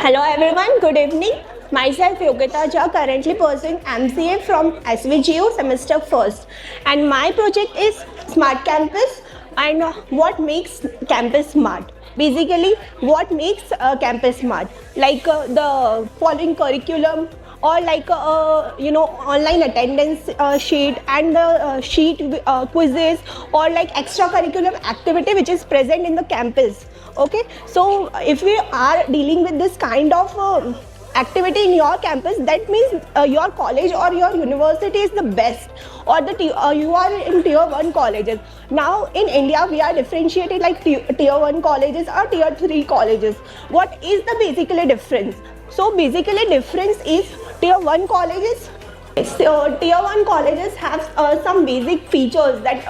Hello everyone, good evening. Myself Yogita Jha, currently pursuing MCA from SVGU semester first, and my project is Smart Campus and what makes campus smart. Basically, what makes campus smart, like the following curriculum, or like online attendance sheet and the sheet quizzes, or like extracurricular activity which is present in the campus. Okay, so if we are dealing with this kind of activity in your campus, that means your college or your university is the best, or you are in tier 1 colleges. Now in India we are differentiated like tier 1 colleges or tier 3 colleges. What is the basically difference? So basically difference is tier 1 colleges. So tier 1 colleges have some basic features that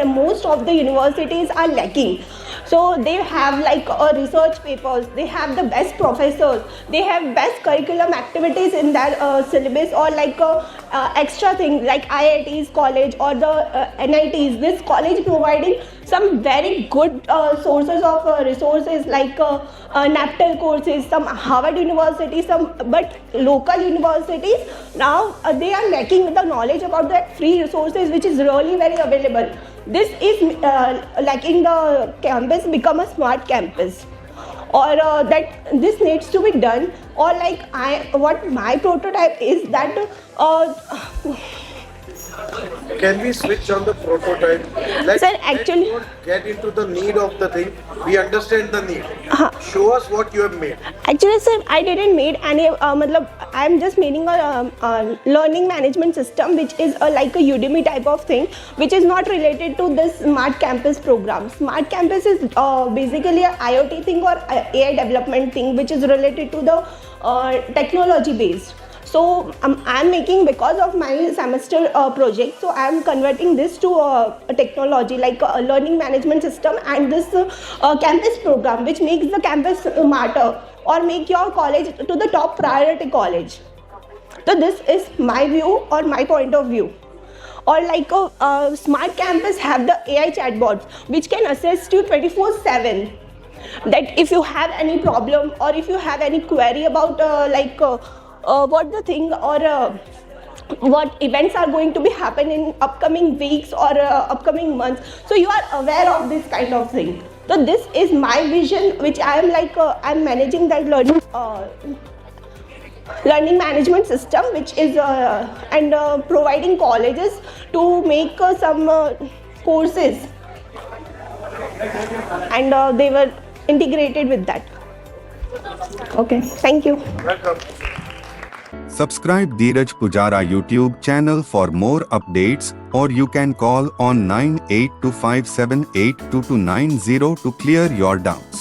most of the universities are lacking. So they have like research papers, they have the best professors, they have best curriculum activities in their syllabus, or like extra things like IITs college or the NITs. This college providing some very good sources of resources like NAPTEL courses, some Harvard University, but local universities now they are lacking the knowledge about that free resources which is really very available. This is lacking the campus become a smart campus, or that this needs to be done, or like what my prototype is that Can we switch on the prototype? Sir, actually, let's not get into the need of the thing. We understand the need. Show us what you have made. Actually, sir, I didn't make any. I am just making a learning management system, which is like a Udemy type of thing, which is not related to this Smart Campus program. Smart Campus is basically a IoT thing or AI development thing, which is related to the technology based. So I'm making, because of my semester project, so I'm converting this to a technology like a learning management system and this campus program, which makes the campus smarter or make your college to the top priority college. So this is my view or my point of view. Or like a smart campus have the AI chatbots which can assist you 24/7. That if you have any problem or if you have any query about what the thing or what events are going to be happen in upcoming weeks or upcoming months, so you are aware of this kind of thing. So this is my vision, which I am like I'm managing that learning management system, which is and providing colleges to make some courses, and they were integrated with that. Okay, thank you. Welcome. Subscribe Dhiraj Poojara YouTube channel for more updates, or you can call on 9825782290 to clear your doubts.